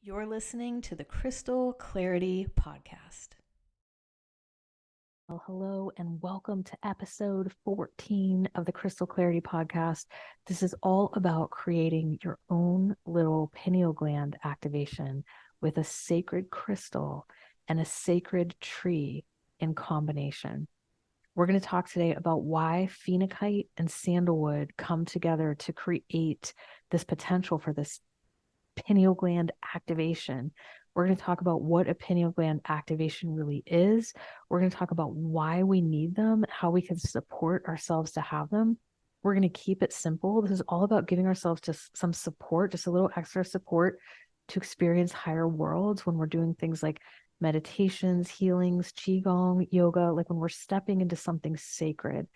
You're listening to the Crystal Clarity Podcast. Well, hello and welcome to episode 14 of the Crystal Clarity Podcast. This is all about creating your own little pineal gland activation with a sacred crystal and a sacred tree in combination. We're going to talk today about why Phenakite and Sandalwood come together to create this potential for this pineal gland activation. We're going to talk about what a pineal gland activation really is. We're going to talk about why we need them, how we can support ourselves to have them. We're going to keep it simple. This is all about giving ourselves just some support, just a little extra support to experience higher worlds when we're doing things like meditations, healings, qigong, yoga, like when we're stepping into something sacred.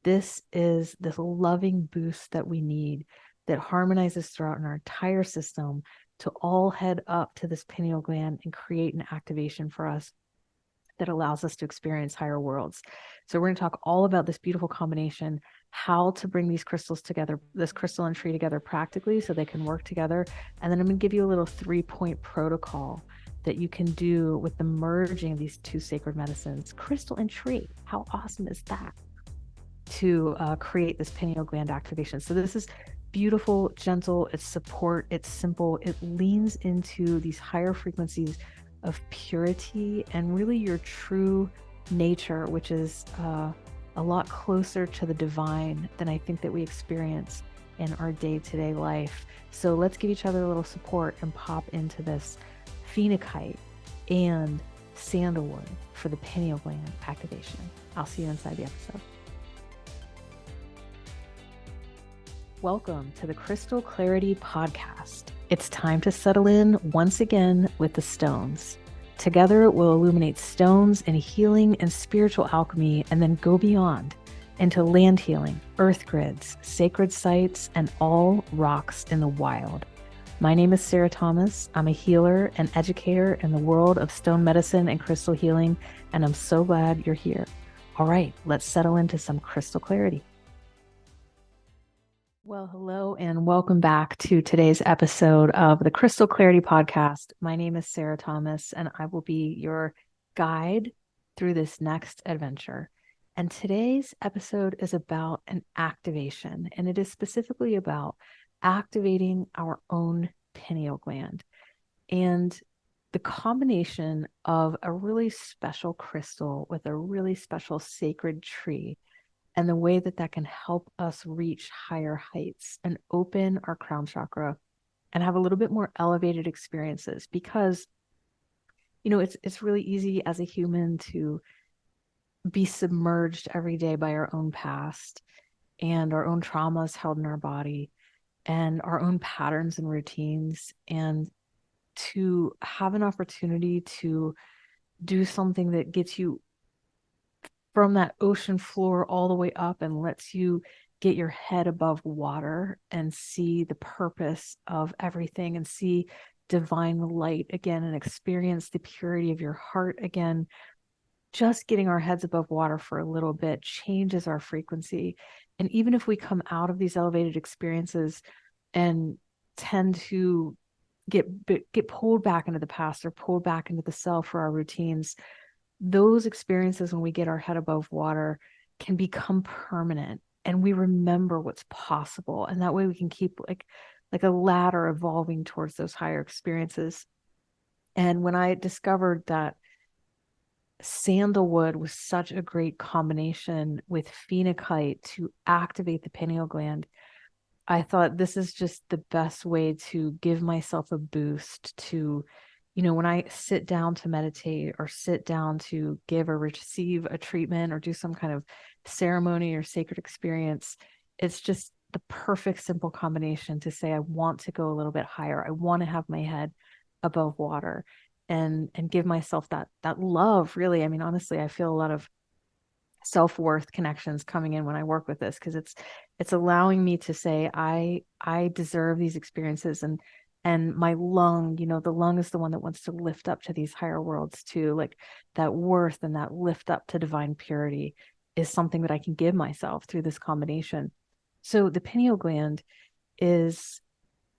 This is this loving boost that we need that harmonizes throughout our entire system to all head up to this pineal gland and create an activation for us that allows us to experience higher worlds. So we're going to talk all about this beautiful combination, how to bring these crystals together, this crystal and tree together practically so they can work together. And then I'm going to give you a little 3-point protocol that you can do with the merging of these two sacred medicines, crystal and tree. How awesome is that? To create this pineal gland activation. So this is beautiful, gentle, it's support, it's simple, it leans into these higher frequencies of purity and really your true nature, which is a lot closer to the divine than I think that we experience in our day-to-day life. So let's give each other a little support and pop into this Phenakite and Sandalwood for the pineal gland activation. I'll see you inside the episode. Welcome to the Crystal Clarity Podcast. It's time to settle in once again with the stones. Together, we'll illuminate stones and healing and spiritual alchemy, and then go beyond into land healing, earth grids, sacred sites, and all rocks in the wild. My name is Sarah Thomas. I'm a healer and educator in the world of stone medicine and crystal healing, and I'm so glad you're here. All right, let's settle into some crystal clarity. Well, hello and welcome back to today's episode of the Crystal Clarity Podcast. My name is Sarah Thomas and I will be your guide through this next adventure. And today's episode is about an activation, and it is specifically about activating our own pineal gland. And the combination of a really special crystal with a really special sacred tree and the way that that can help us reach higher heights and open our crown chakra and have a little bit more elevated experiences. Because, you know, it's really easy as a human to be submerged every day by our own past and our own traumas held in our body and our own patterns and routines, and to have an opportunity to do something that gets you from that ocean floor all the way up and lets you get your head above water and see the purpose of everything and see divine light again and experience the purity of your heart again. Just getting our heads above water for a little bit changes our frequency. And even if we come out of these elevated experiences and tend to get pulled back into the past or pulled back into the self for our routines, those experiences when we get our head above water can become permanent, and we remember what's possible. And that way we can keep like a ladder evolving towards those higher experiences. And when I discovered that sandalwood was such a great combination with phenakite to activate the pineal gland, I thought this is just the best way to give myself a boost to, you know, when I sit down to meditate or sit down to give or receive a treatment or do some kind of ceremony or sacred experience, it's just the perfect simple combination to say, I want to go a little bit higher. I want to have my head above water and give myself that love, really. I mean, honestly, I feel a lot of self-worth connections coming in when I work with this, because it's allowing me to say, I deserve these experiences, and my lung, you know, the lung is the one that wants to lift up to these higher worlds too. Like that worth and that lift up to divine purity is something that I can give myself through this combination. So the pineal gland is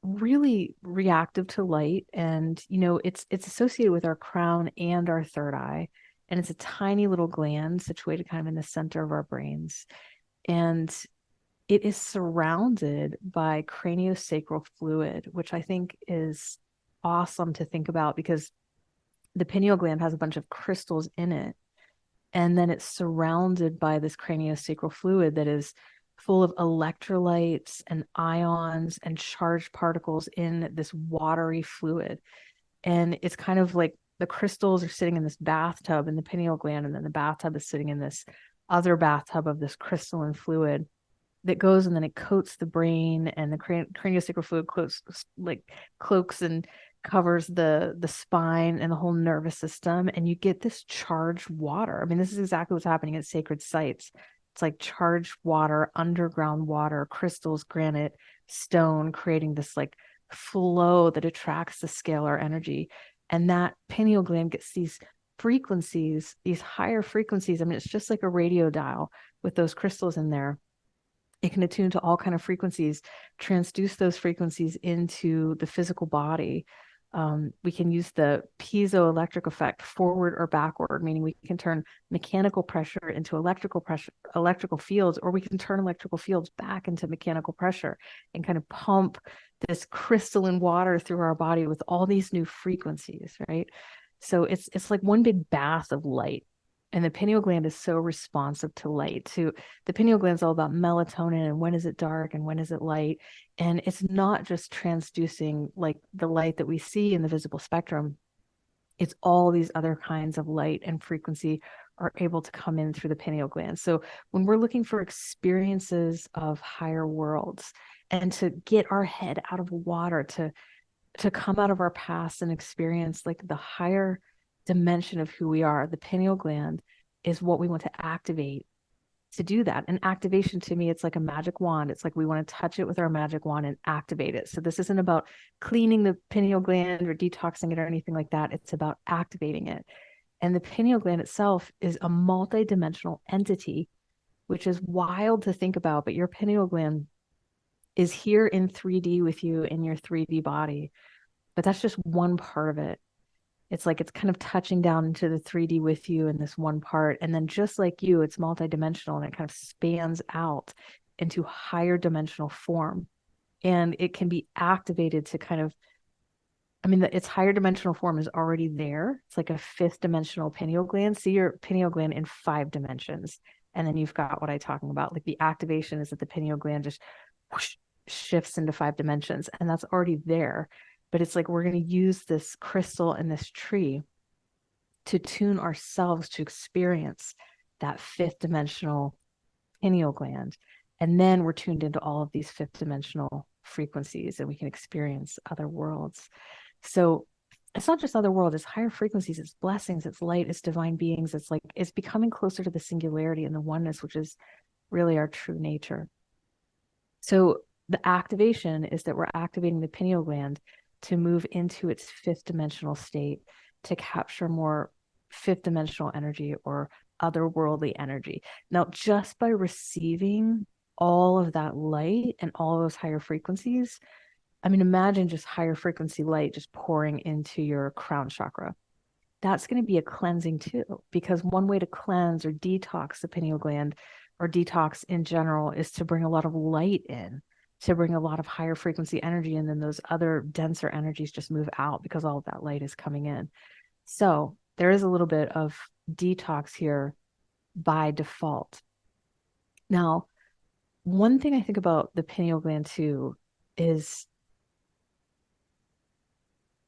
really reactive to light. And, it's associated with our crown and our third eye. And it's a tiny little gland situated kind of in the center of our brains. And it is surrounded by craniosacral fluid, which I think is awesome to think about because the pineal gland has a bunch of crystals in it. And then it's surrounded by this craniosacral fluid that is full of electrolytes and ions and charged particles in this watery fluid. And it's kind of like the crystals are sitting in this bathtub in the pineal gland, and then the bathtub is sitting in this other bathtub of this crystalline fluid that goes, and then it coats the brain, and the craniosacral fluid cloaks and covers the spine and the whole nervous system, and you get this charged water. I mean, this is exactly what's happening at sacred sites. It's like charged water, underground water, crystals, granite, stone, creating this like flow that attracts the scalar energy. And that pineal gland gets these frequencies, these higher frequencies. I mean, it's just like a radio dial with those crystals in there. It can attune to all kind of frequencies, transduce those frequencies into the physical body. We can use the piezoelectric effect forward or backward, meaning we can turn mechanical pressure into electrical fields, or we can turn electrical fields back into mechanical pressure and kind of pump this crystalline water through our body with all these new frequencies, right? So it's like one big bath of light. And the pineal gland is so responsive to light. The pineal gland is all about melatonin and when is it dark and when is it light. And it's not just transducing like the light that we see in the visible spectrum. It's all these other kinds of light and frequency are able to come in through the pineal gland. So when we're looking for experiences of higher worlds and to get our head out of water, to come out of our past and experience like the higher dimension of who we are, the pineal gland is what we want to activate to do that. And activation, to me, it's like a magic wand. It's like we want to touch it with our magic wand and activate it. So this isn't about cleaning the pineal gland or detoxing it or anything like that. It's about activating it. And the pineal gland itself is a multi-dimensional entity, which is wild to think about. But your pineal gland is here in 3D with you in your 3D body. But that's just one part of it. It's like it's kind of touching down into the 3D with you in this one part. And then just like you, it's multidimensional and it kind of spans out into higher dimensional form. And it can be activated to kind of, I mean, its higher dimensional form is already there. It's like a fifth dimensional pineal gland. See your pineal gland in 5 dimensions. And then you've got what I'm talking about. Like the activation is that the pineal gland just whoosh, shifts into 5 dimensions. And that's already there. But it's like we're going to use this crystal and this tree to tune ourselves to experience that 5th dimensional pineal gland. And then we're tuned into all of these 5th dimensional frequencies and we can experience other worlds. So it's not just other worlds, it's higher frequencies, it's blessings, it's light, it's divine beings. It's like it's becoming closer to the singularity and the oneness, which is really our true nature. So the activation is that we're activating the pineal gland to move into its 5th dimensional state, to capture more 5th dimensional energy or otherworldly energy. Now, just by receiving all of that light and all of those higher frequencies, I mean, imagine just higher frequency light just pouring into your crown chakra. That's going to be a cleansing too, because one way to cleanse or detox the pineal gland or detox in general is to bring a lot of light in, to bring a lot of higher frequency energy, and then those other denser energies just move out because all of that light is coming in. So there is a little bit of detox here by default. Now, one thing I think about the pineal gland too is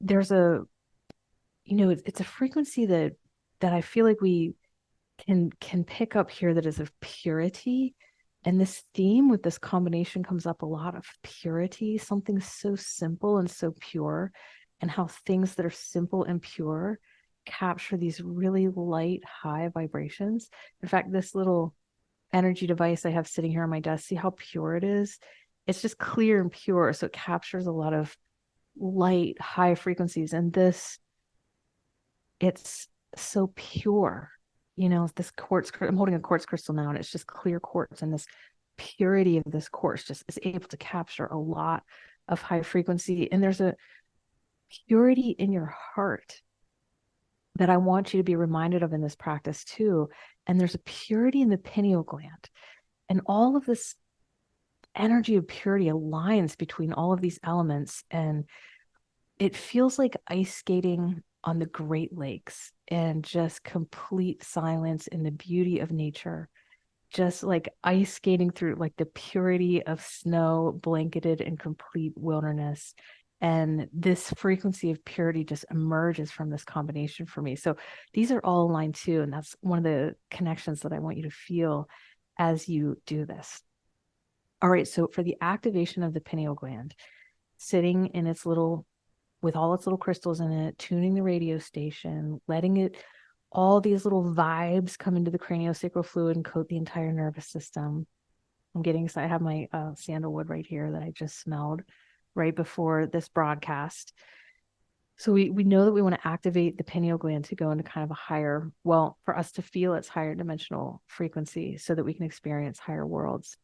there's a, it's a frequency that I feel like we can pick up here that is of purity. And this theme with this combination comes up a lot of purity, something so simple and so pure, and how things that are simple and pure capture these really light, high vibrations. In fact, this little energy device I have sitting here on my desk, see how pure it is? It's just clear and pure. So it captures a lot of light, high frequencies. And this, it's so pure. This quartz, I'm holding a quartz crystal now, and it's just clear quartz, and this purity of this quartz just is able to capture a lot of high frequency. And there's a purity in your heart that I want you to be reminded of in this practice too. And there's a purity in the pineal gland. And all of this energy of purity aligns between all of these elements. And it feels like ice skating on the Great Lakes and just complete silence in the beauty of nature. Just like ice skating through like the purity of snow blanketed in complete wilderness. And this frequency of purity just emerges from this combination for me. So these are all aligned too. And that's one of the connections that I want you to feel as you do this. All right. So for the activation of the pineal gland, sitting in its little, with all its little crystals in it, tuning the radio station, letting it, all these little vibes come into the craniosacral fluid and coat the entire nervous system. I'm getting excited. I have my sandalwood right here that I just smelled right before this broadcast. So we know that we want to activate the pineal gland to go into kind of a higher, well, for us to feel its higher dimensional frequency so that we can experience higher worlds.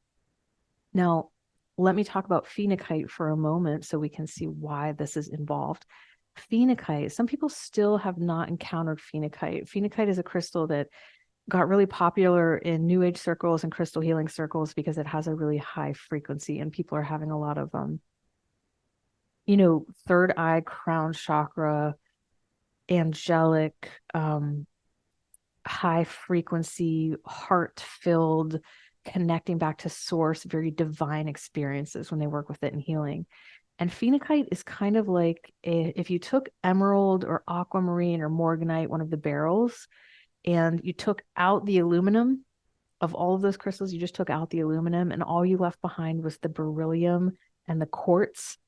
Now, let me talk about phenakite for a moment so we can see why this is involved. Phenakite, some people still have not encountered phenakite. Phenakite is a crystal that got really popular in New Age circles and crystal healing circles because it has a really high frequency and people are having a lot of, third eye, crown chakra, angelic, high frequency, heart filled, connecting back to source, very divine experiences when they work with it in healing. And phenakite is kind of like if you took emerald or aquamarine or morganite, one of the beryls, and you took out the aluminum of all of those crystals, you just took out the aluminum, and all you left behind was the beryllium and the quartz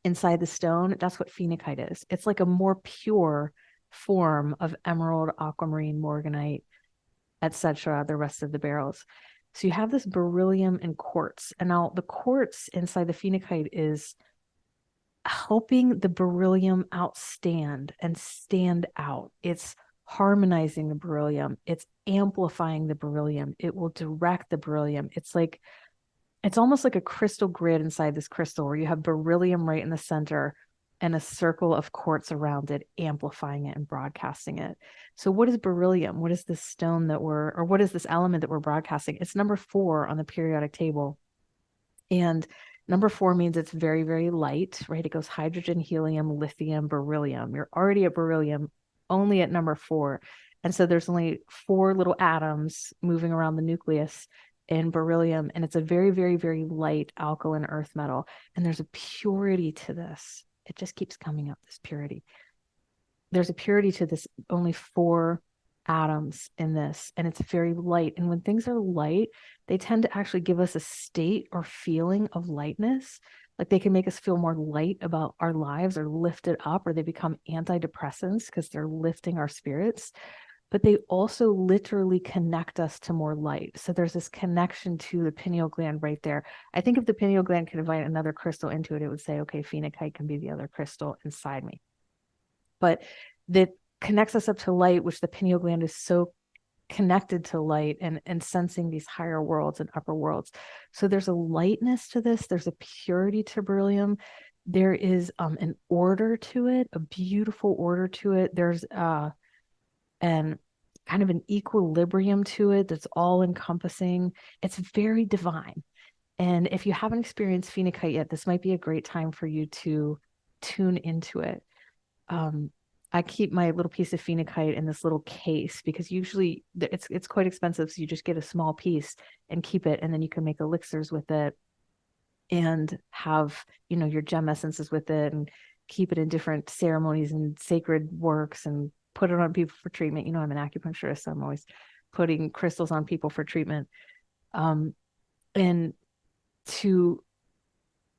inside the stone. That's what phenakite is. It's like a more pure form of emerald, aquamarine, morganite, etc., the rest of the beryls. So you have this beryllium and quartz. And now the quartz inside the phenakite is helping the beryllium outstand and stand out. It's harmonizing the beryllium. It's amplifying the beryllium. It will direct the beryllium. It's almost like a crystal grid inside this crystal where you have beryllium right in the center and a circle of quartz around it, amplifying it and broadcasting it. So what is beryllium? What is this stone what is this element that we're broadcasting? It's number 4 on the periodic table. And number 4 means it's very, very light, right? It goes hydrogen, helium, lithium, beryllium. You're already at beryllium, only at number 4. And so there's only 4 little atoms moving around the nucleus in beryllium. And it's a very, very, very light alkaline earth metal. And there's a purity to this. It just keeps coming up, this purity. There's a purity to this, only 4 atoms in this, and it's very light. And when things are light, they tend to actually give us a state or feeling of lightness. Like they can make us feel more light about our lives or lifted up, or they become antidepressants because they're lifting our spirits. But they also literally connect us to more light. So there's this connection to the pineal gland right there. I think if the pineal gland could invite another crystal into it, it would say, okay, phenakite can be the other crystal inside me. But that connects us up to light, which the pineal gland is so connected to light and sensing these higher worlds and upper worlds. So there's a lightness to this. There's a purity to beryllium. There is an order to it, a beautiful order to it. There's and kind of an equilibrium to it that's all encompassing. It's very divine. And if you haven't experienced phenakite yet, this might be a great time for you to tune into it. I keep my little piece of phenakite in this little case because usually it's quite expensive. So you just get a small piece and keep it, and then you can make elixirs with it and have, your gem essences with it and keep it in different ceremonies and sacred works and put it on people for treatment. I'm an acupuncturist, so I'm always putting crystals on people for treatment. And to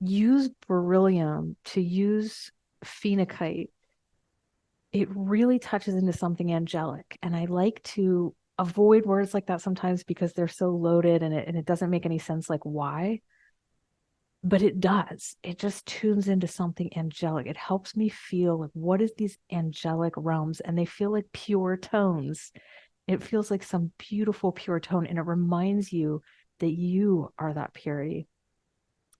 use beryllium, to use phenakite, it really touches into something angelic. And I like to avoid words like that sometimes because they're so loaded and it doesn't make any sense, like why. But it does. It just tunes into something angelic. It helps me feel like, what is these angelic realms? And they feel like pure tones. It feels like some beautiful, pure tone. And it reminds you that you are that purity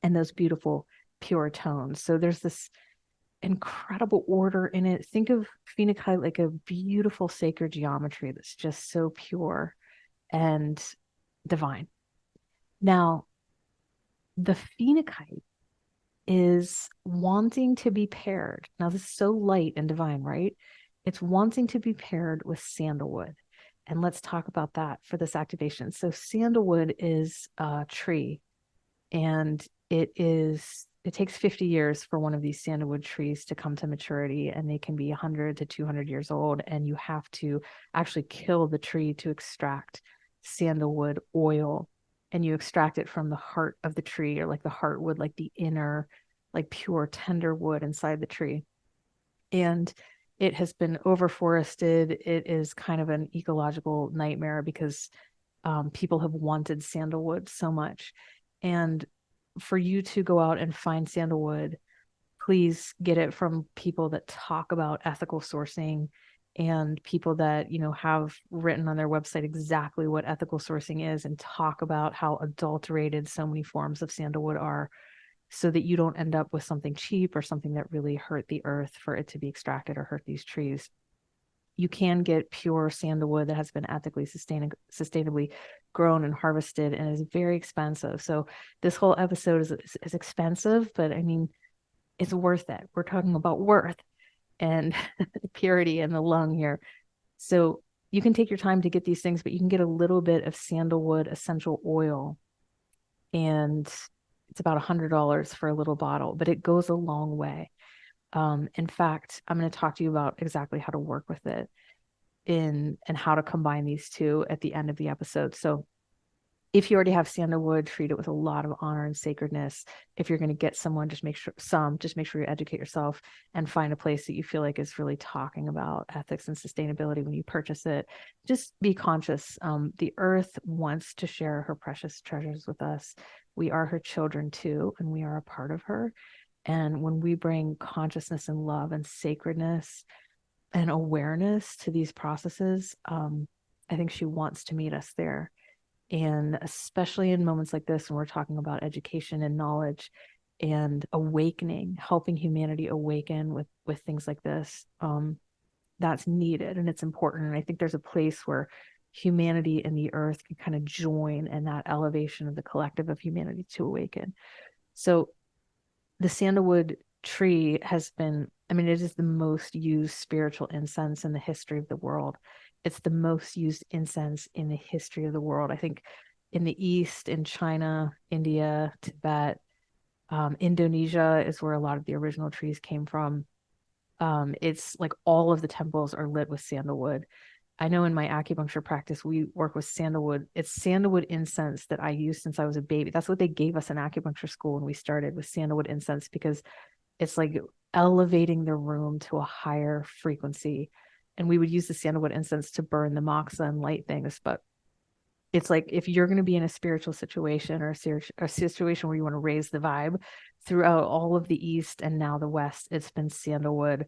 and those beautiful pure tones. So there's this incredible order in it. Think of phenakite like a beautiful sacred geometry that's just so pure and divine. Now, the phenakite is wanting to be paired. Now, this is so light and divine, right? It's wanting to be paired with sandalwood. And let's talk about that for this activation. So, sandalwood is a tree, and it takes 50 years for one of these sandalwood trees to come to maturity, and they can be 100 to 200 years old. And you have to actually kill the tree to extract sandalwood oil, and you extract it from the heart of the tree, or like the heartwood, like the inner, like pure tender wood inside the tree. And it has been overforested. It is kind of an ecological nightmare because people have wanted sandalwood so much. And for you to go out and find sandalwood, please get it from people that talk about ethical sourcing, and people that, have written on their website exactly what ethical sourcing is, and talk about how adulterated so many forms of sandalwood are, so that you don't end up with something cheap or something that really hurt the earth for it to be extracted or hurt these trees. You can get pure sandalwood that has been ethically sustainably grown and harvested, and is very expensive. So this whole episode is expensive, but I mean, it's worth it. We're talking about worth and purity in the lung here. So you can take your time to get these things, but you can get a little bit of sandalwood essential oil, and it's about $100 for a little bottle, but it goes a long way. In fact, I'm going to talk to you about exactly how to work with it and how to combine these two at the end of the episode. So if you already have sandalwood, treat it with a lot of honor and sacredness. If you're going to get someone, just make sure you educate yourself and find a place that you feel like is really talking about ethics and sustainability when you purchase it. Just be conscious. The earth wants to share her precious treasures with us. We are her children too, and we are a part of her. And when we bring consciousness and love and sacredness and awareness to these processes, I think she wants to meet us there. And especially in moments like this, when we're talking about education and knowledge and awakening, helping humanity awaken with things like this, that's needed and it's important. And I think there's a place where humanity and the earth can kind of join in that elevation of the collective of humanity to awaken. So the sandalwood tree has been, it is the most used spiritual incense in the history of the world. It's the most used incense in the history of the world. I think in the East, in China, India, Tibet, Indonesia is where a lot of the original trees came from. It's like all of the temples are lit with sandalwood. I know in my acupuncture practice, we work with sandalwood. It's sandalwood incense that I used since I was a baby. That's what they gave us in acupuncture school when we started, with sandalwood incense, because it's like elevating the room to a higher frequency. And we would use the sandalwood incense to burn the moxa and light things. But it's like, if you're going to be in a spiritual situation, or a situation where you want to raise the vibe, throughout all of the East and now the West, it's been sandalwood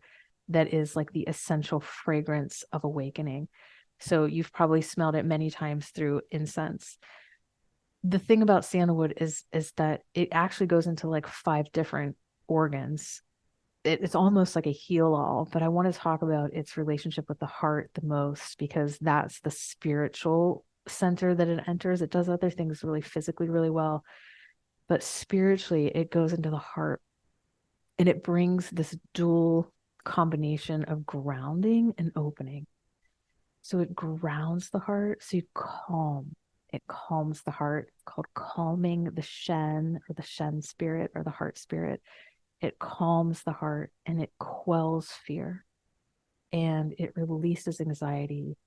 that is like the essential fragrance of awakening. So you've probably smelled it many times through incense. The thing about sandalwood is that it actually goes into like 5 different organs. It's almost like a heal all, but I want to talk about its relationship with the heart the most, because that's the spiritual center that it enters. It does other things really physically really well, but spiritually it goes into the heart, and it brings this dual combination of grounding and opening. So it grounds the heart. So it calms the heart. It's called calming the Shen, or the Shen spirit, or the heart spirit. It calms the heart, and it quells fear, and it releases anxiety.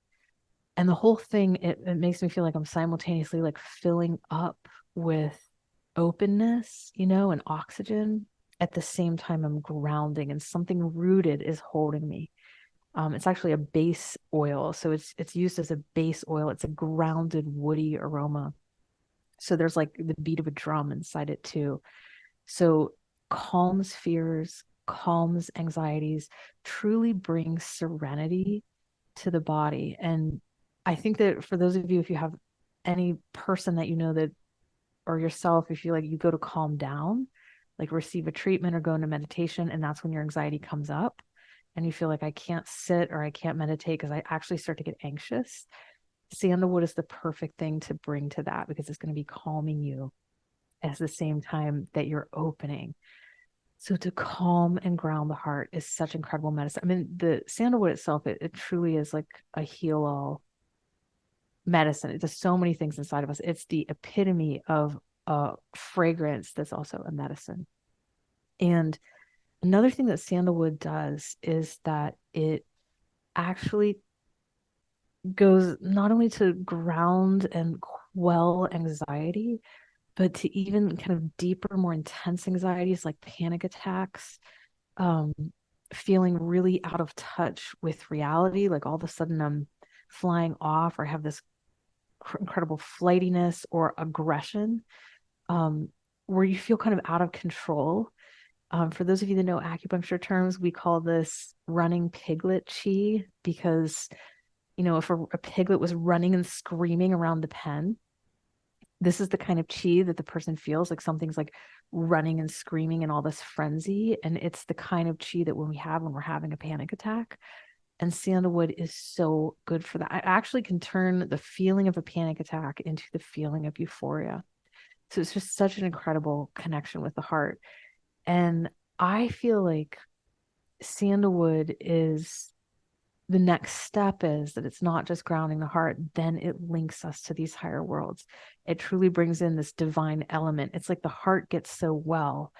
And the whole thing, it makes me feel like I'm simultaneously like filling up with openness, and oxygen. At the same time, I'm grounding, and something rooted is holding me. It's actually a base oil. So it's used as a base oil. It's a grounded, woody aroma. So there's like the beat of a drum inside it too. So calms fears, calms anxieties, truly brings serenity to the body. And I think that for those of you, if you have any person that you know that, or yourself, if you like, you go to calm down, like receive a treatment or go into meditation, and that's when your anxiety comes up and you feel like I can't sit or I can't meditate because I actually start to get anxious, sandalwood is the perfect thing to bring to that, because it's going to be calming you at the same time that you're opening. So to calm and ground the heart is such incredible medicine. I mean, the sandalwood itself, it truly is like a heal-all medicine. It does so many things inside of us. It's the epitome of a fragrance that's also a medicine. And another thing that sandalwood does is that it actually goes not only to ground and quell anxiety, but to even kind of deeper, more intense anxieties like panic attacks, um, feeling really out of touch with reality, like all of a sudden I'm flying off or have this incredible flightiness or aggression, um, where you feel kind of out of control. For those of you that know acupuncture terms, we call this running piglet chi, because if a piglet was running and screaming around the pen, this is the kind of chi that the person feels, like something's like running and screaming in all this frenzy. And it's the kind of chi that when we're having a panic attack. And sandalwood is so good for that. I actually can turn the feeling of a panic attack into the feeling of euphoria. So it's just such an incredible connection with the heart. And I feel like sandalwood is the next step, is that it's not just grounding the heart, then it links us to these higher worlds. It truly brings in this divine element. It's like the heart gets so well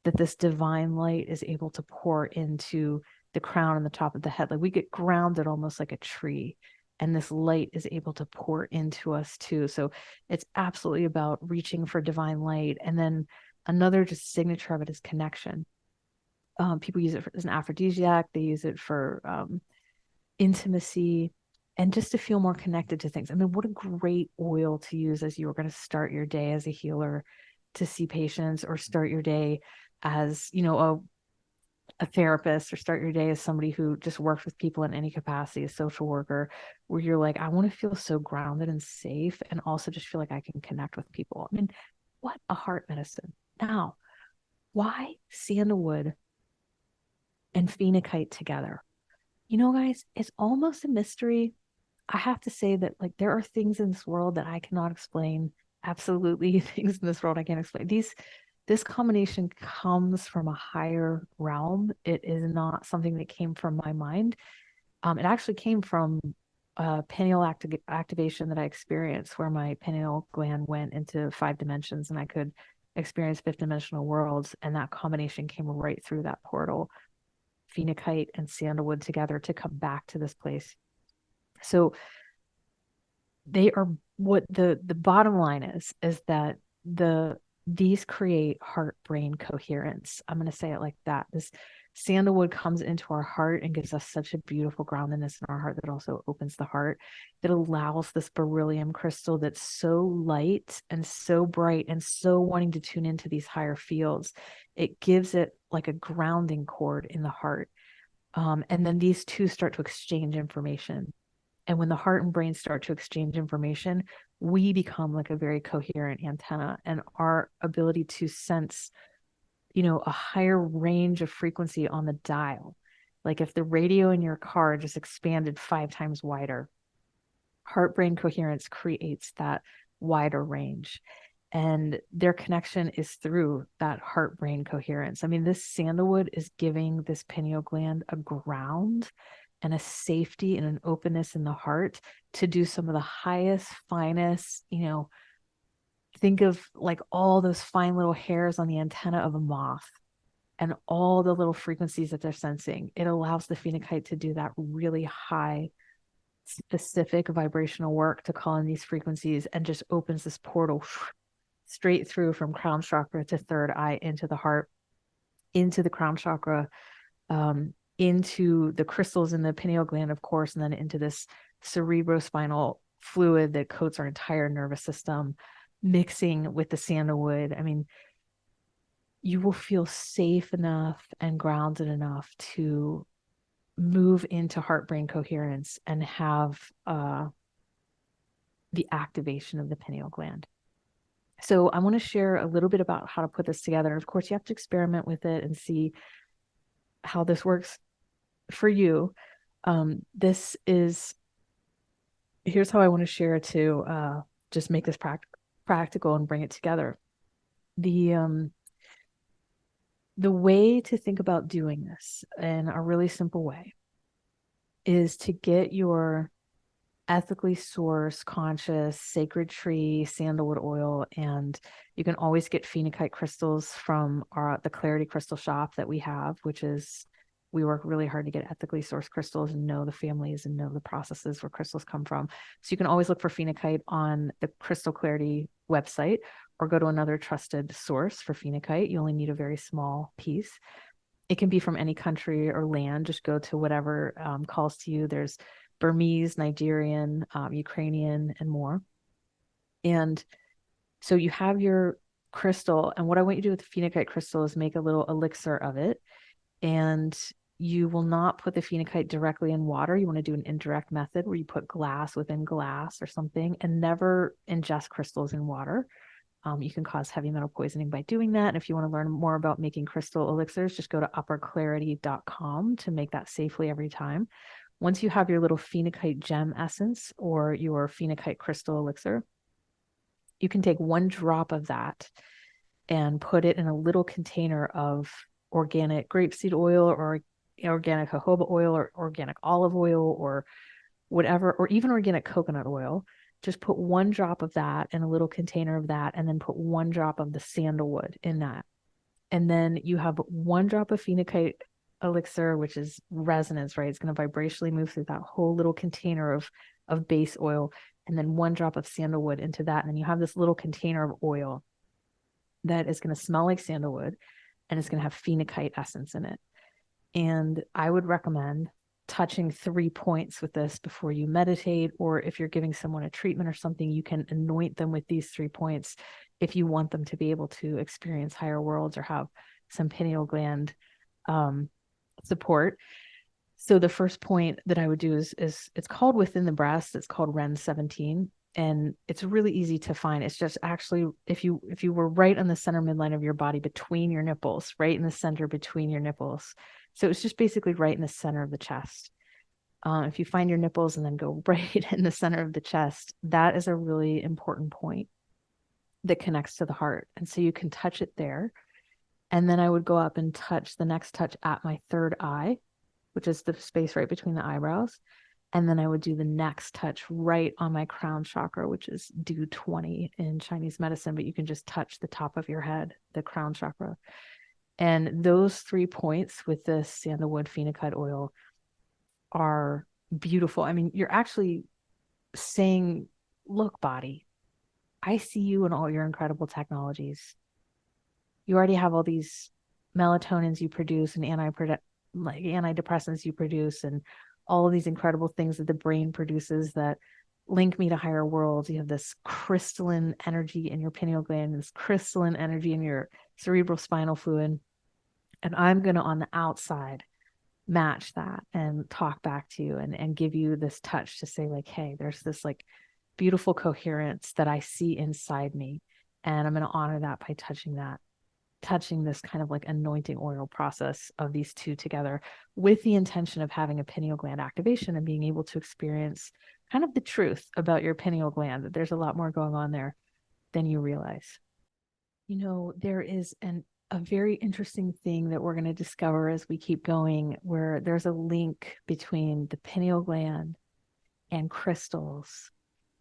that this divine light is able to pour into the crown and the top of the head. Like we get grounded almost like a tree, and this light is able to pour into us too. So it's absolutely about reaching for divine light. And then another just signature of it is connection. People use it as an aphrodisiac. They use it for intimacy and just to feel more connected to things. I mean, what a great oil to use as you were going to start your day as a healer, to see patients, or start your day as, a therapist, or start your day as somebody who just works with people in any capacity, a social worker, where you're like, I want to feel so grounded and safe, and also just feel like I can connect with people. I mean, what a heart medicine. Now, why sandalwood and phenakite together? Guys, it's almost a mystery. I have to say that, like, there are things in this world that I cannot explain. Absolutely, things in this world I can't explain. This combination comes from a higher realm. It is not something that came from my mind. It actually came from pineal activation that I experienced, where my pineal gland went into 5 dimensions and I could experience 5th dimensional worlds. And that combination came right through that portal, phenakite and sandalwood together, to come back to this place. So they are, what the bottom line is that these create heart brain coherence. I'm going to say it like that. This sandalwood comes into our heart and gives us such a beautiful groundedness in our heart that also opens the heart, that allows this beryllium crystal that's so light and so bright and so wanting to tune into these higher fields. It gives it like a grounding cord in the heart. And then these two start to exchange information. And when the heart and brain start to exchange information, we become like a very coherent antenna, and our ability to sense, a higher range of frequency on the dial. Like if the radio in your car just expanded 5 times wider, heart brain coherence creates that wider range. And their connection is through that heart brain coherence. I mean, this sandalwood is giving this pineal gland a ground and a safety and an openness in the heart to do some of the highest, finest, think of like all those fine little hairs on the antenna of a moth and all the little frequencies that they're sensing. It allows the phenakite to do that really high, specific vibrational work to call in these frequencies, and just opens this portal straight through from crown chakra to third eye, into the heart, into the crown chakra, into the crystals in the pineal gland, of course, and then into this cerebrospinal fluid that coats our entire nervous system, mixing with the sandalwood. I mean, you will feel safe enough and grounded enough to move into heart brain coherence and have the activation of the pineal gland. So I want to share a little bit about how to put this together. Of course, you have to experiment with it and see how this works for you. Here's how I want to share to just make this practical and bring it together. The way to think about doing this in a really simple way is to get your ethically sourced, conscious, sacred tree sandalwood oil. And you can always get phenakite crystals from the Clarity Crystal shop that we have, which is, we work really hard to get ethically sourced crystals and know the families and know the processes where crystals come from. So you can always look for phenakite on the Crystal Clarity website or go to another trusted source for phenakite. You only need a very small piece. It can be from any country or land. Just go to whatever calls to you. There's Burmese, Nigerian, Ukrainian, and more. And so you have your crystal. And what I want you to do with the phenakite crystal is make a little elixir of it. And you will not put the phenakite directly in water. You want to do an indirect method where you put glass within glass or something, and never ingest crystals in water. You can cause heavy metal poisoning by doing that. And if you want to learn more about making crystal elixirs, just go to upperclarity.com to make that safely every time. Once you have your little phenakite gem essence or your phenakite crystal elixir, you can take 1 drop of that and put it in a little container of organic grapeseed oil or organic jojoba oil or organic olive oil or whatever, or even organic coconut oil. Just put 1 drop of that in a little container of that, and then put 1 drop of the sandalwood in that. And then you have 1 drop of phenakite elixir, which is resonance, right? It's going to vibrationally move through that whole little container of base oil, and then 1 drop of sandalwood into that. And then you have this little container of oil that is going to smell like sandalwood, and it's going to have phenakite essence in it. And I would recommend touching 3 points with this before you meditate, or if you're giving someone a treatment or something, you can anoint them with these 3 points if you want them to be able to experience higher worlds or have some pineal gland support. So the first point that I would do is it's called within the breast. It's called Ren 17, and it's really easy to find. It's just actually if you were right on the center midline of your body between your nipples, right in the center between your nipples. So it's just basically right in the center of the chest. If you find your nipples and then go right in the center of the chest, that is a really important point that connects to the heart. And so you can touch it there. And then I would go up and touch the next touch at my 3rd eye, which is the space right between the eyebrows. And then I would do the next touch right on my crown chakra, which is do 20 in Chinese medicine, but you can just touch the top of your head, the crown chakra. And those 3 points with the sandalwood phenakite oil are beautiful. I mean, you're actually saying, look, body, I see you in all your incredible technologies. You already have all these melatonins you produce and antidepressants you produce and all of these incredible things that the brain produces that link me to higher worlds. You have this crystalline energy in your pineal gland, this crystalline energy in your cerebral spinal fluid. And I'm going to, on the outside, match that and talk back to you and give you this touch to say, like, hey, there's this like beautiful coherence that I see inside me. And I'm going to honor that by touching this kind of like anointing oil process of these 2 together with the intention of having a pineal gland activation and being able to experience kind of the truth about your pineal gland, that there's a lot more going on there than you realize. You know, there is a very interesting thing that we're going to discover as we keep going, where there's a link between the pineal gland and crystals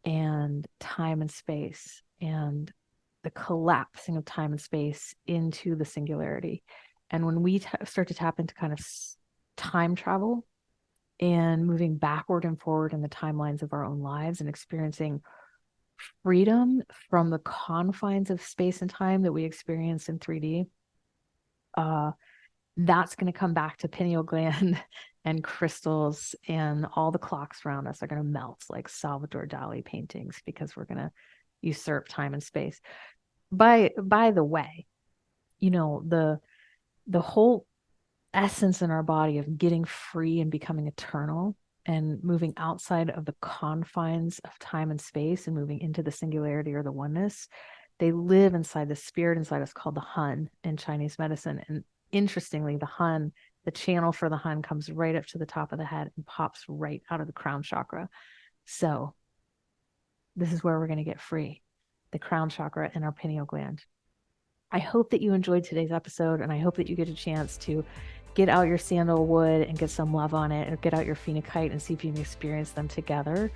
and time and space and the collapsing of time and space into the singularity. And when we start to tap into kind of time travel and moving backward and forward in the timelines of our own lives and experiencing freedom from the confines of space and time that we experience in 3D, that's going to come back to pineal gland and crystals, and all the clocks around us are going to melt like Salvador Dali paintings because we're going to usurp time and space. By the way, you know, the whole essence in our body of getting free and becoming eternal and moving outside of the confines of time and space and moving into the singularity or the oneness, They live inside the spirit inside us called the Hun in Chinese medicine. And interestingly, the Hun, the channel for the Hun comes right up to the top of the head and pops right out of the crown chakra. So this is where we're going to get free, the crown chakra and our pineal gland. I hope that you enjoyed today's episode, and I hope that you get a chance to get out your sandalwood and get some love on it, or get out your phenakite and see if you can experience them together.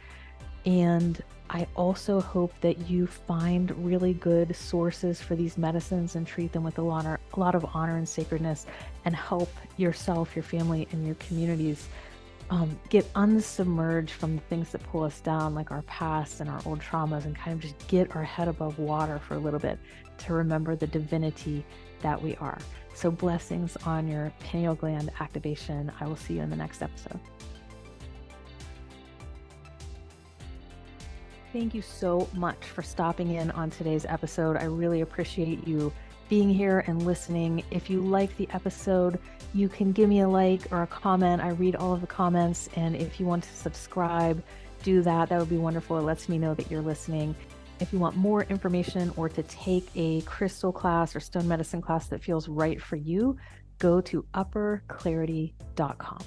And I also hope that you find really good sources for these medicines and treat them with a lot of honor and sacredness, and help yourself, your family, and your communities get unsubmerged from the things that pull us down, like our past and our old traumas, and kind of just get our head above water for a little bit to remember the divinity that we are. So blessings on your pineal gland activation. I will see you in the next episode. Thank you so much for stopping in on today's episode. I really appreciate you being here and listening. If you like the episode, you can give me a like or a comment. I read all of the comments. And if you want to subscribe, do that. That would be wonderful. It lets me know that you're listening. If you want more information or to take a crystal class or stone medicine class that feels right for you, go to upperclarity.com.